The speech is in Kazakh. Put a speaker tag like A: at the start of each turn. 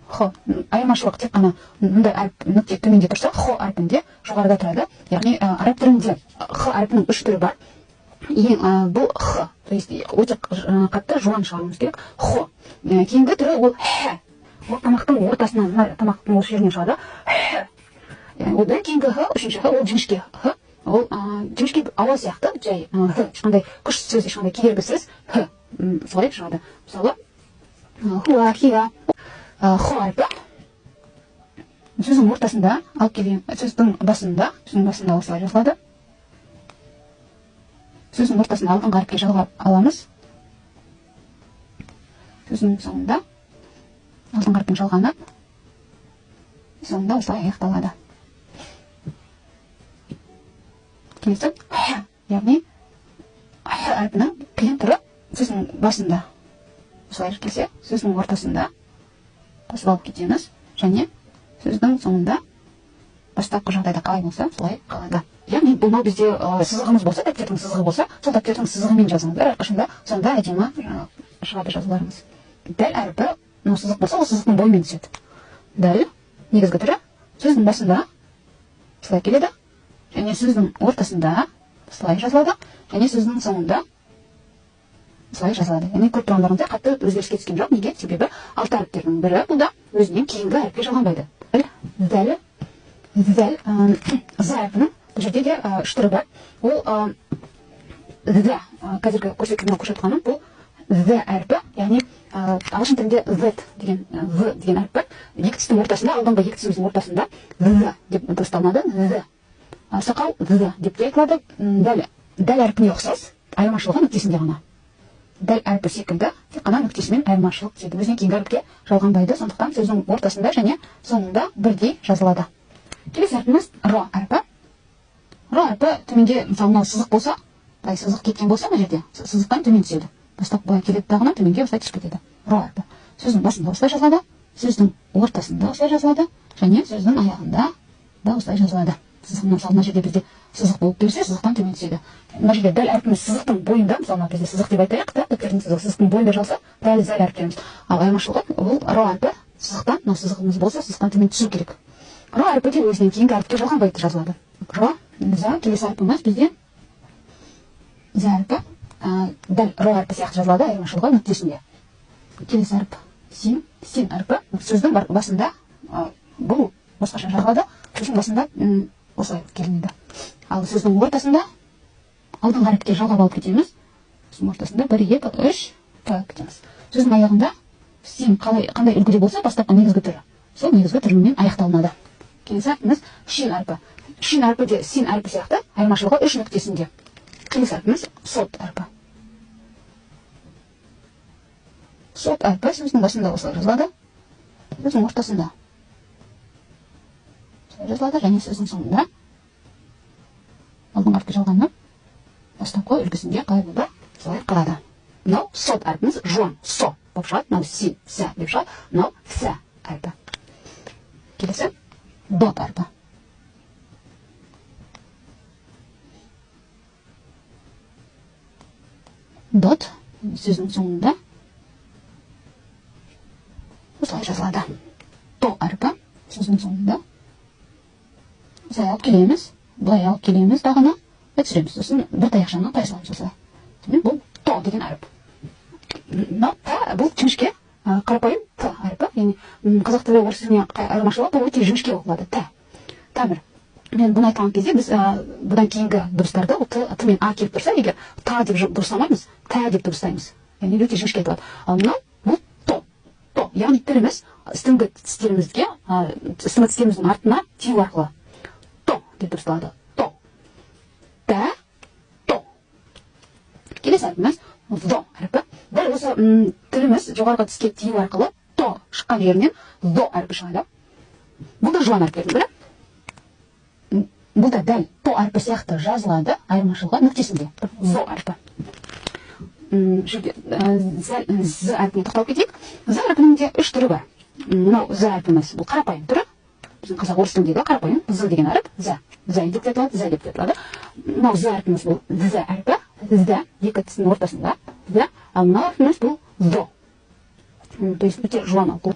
A: х. Айырмашылық тек қана мұндай әріп нүкте төменде тұрса, х әрпінде жоғарыда тұрады. Яғни араб тілінде х әрпінің 3 түрі бар. Ең бұл х, то есть өте қатты жуан шығаруымыз керек. Х. Кейінгі түрі ол х. Ол тамақтың ортасынан, тамақтың осы жерінен шығады. Х. Одан кейінгі х, үшінші х, ол жіңішке х. Ол жіңішке ауа сияқты, жай х, ешқандай күш сөз, ешқандай кедергісіз х солай шығады. Мысалы, хуа, хиа, х әрпі сөздің ортасында алып келейін, сөздің басында осылай жазылады. Сөздің ортасында алдыңғы әріпке жалғап аламыз. Сөздің соңында алдыңғы әріппен жалғанып, соңында осылай аяқталады. Келесі, х, яғни х әрпінің қиын түрі сөздің басында. Осылай келсе, сөздің ортасында қосып алып кетеміз, және сөздің соңында бастапқы жағдайда қалай болса, солай қалады. Яғни бұл бізде сызығымыз болса, дәптердің сызығы болса, сол дәптердің сызығымен жазыңыздар, әрқашанда сонда әдемі шығады жазуларымыз. Дәл әрпі, сызық болса, ол сызықтың бойымен түседі. Дәл негізгі түрі сөздің басында солай келеді, және сөздің ортасында солай жазылады, және сөздің соңында солай жазылады. Яғни көп тұрғандарында қатты өзгеріске түскен жоқ. Неге? Себебі алты әріптердің бірі бұл да өзінен кейінгі әріпке жалғанбайды. Дәл з әрпінің бұл жерде де үш түрі бар. Ол қазіргі көрсеткеннен көрсетқаным бұл з әрпі, яғни ағылшын тілінде z деген әріп бар. Екі тістің ортасында, алдыңғы екі тісіміздің ортасында з деп дыбысталынады. Сақал з деп те айтылады. Дәл әрпіне ұқсас, айырмашылығы нүктесінде ғана. Дәл әрпі секілді, тек қана нүктесімен айырмашылық түседі. Өзінен кейінгі әріпке жалғанбайды, сондықтан сөздің ортасында және соңында бірдей жазылады. Келесі әрпіміз р әрпі. Р әрпі төменде, мысалы, мынау сызық болса, былай сызық кеткен болса, мына жерде сызықтан төмен түседі. Бастап былай келеді дағынан төменге осылай түсіп кетеді. Р әрпі. Сөздің басында осылай жазылады, сөздің ортасында осылай жазылады, және сөздің аяғында да осылай жазылады. Сызықтан, мысалы, мына жерде бізде сызық болып келсе, сызықтан төмен түседі. Мына жерде дәл әрпіміз сызықтың бойында, мысалы, бізде сызық деп айтайық, дәптердің сызықтың бойында жалса, дәл зәл әріптеріміз. Ал айырмашылығы ол р әрпі сызықтан, мынау сызығымыз болса, сызықтан төмен түсу керек. Р әрпі де өзінен кейінгі әріпке жалғанбайды жазылады. Р, за, келесі әрпіміз бізде за әрпі, дәл р әрпі сияқты жазылады, айырмашылығы нүктесінде. Келесі әріп син әрпі, сөздің басында бұл басқаша жазылады, сөздің басында осылай келінеді. Ал сөздің ортасында алдыңғы әріпке жалғап алып кетеміз. Сөздің ортасында 1, 2, 3 кетеміз. Сөздің аяғында син қандай үлгіде болса, бастапқы негізгі түрі. Сол негізгі түрімен аяқталынады. Келесі әрпіміз шин әрпі. Шин әрпі де син әрпі сияқты, айырмашылығы 3 нүктесінде. Келесі әрпіміз сот әрпі. Сот әрпі сөздің басында осылай жазылады, сөздің ортасында жазылады, және сөздің соңында алдыңғы әріпке жалғанып, бастапқы үлгісінде қалай болды, солай қалады. Мынау сот әрпіміз жуан, со болып шығады, мынау син, сә деп шығады, мынау сә әрпі. Келесі дот әрпі. Дот сөздің соңында осылай жазылады. То әрпі сөздің соңында осылай алып келеміз, былай алып келеміз, дағына түсіреміз. Сосын бір таяқшаны қайсыламыз осылай. Бұл то деген әріп. Бұл жіңішке, қарапайым т әріпі. Яғни қазақ тілі орыс тіліне айырмашылығы бұл өте жіңішке оқылады. Тамыр. Мен бұны айтқан кезде біз бұдан кейінгі дыбыстарды т мен а келіп тұрса, егер та деп дұрыстамаймыз, та деп дұрыстаймыз. Яғни өте жіңішке айтылады. Ал мынау бұл то. Яғни тіліміз үстіңгі тістеріміздің артына тию арқылы то деп дұрысталады. То. Та, то. Келесі әрпіміз до әрпі. Дәл осы тіліміз жоғарғы тіске тию арқылы то шыққан жерінен до әрпі шығады. Бұл да жуан әріптердің бірі. Бұл да дәл то әрпі сияқты жазылады, айырмашылығы нүктесінде. Зо әрпі. З әрпіне тоқталып кетейік. З әрпінің де 3 түрі бар. Мынау з әрпіміз бұл қарапайым түрі. Біздің қазақ орыс тіліндегі қарапайым з деген әріп. З деп те айтылады, з деп те айтылады. Мынау з әрпіміз бұл з әрпі. З екі тістің ортасында. Ал мынау әрпіміз бұл зо. То есть өте жуан оқылу.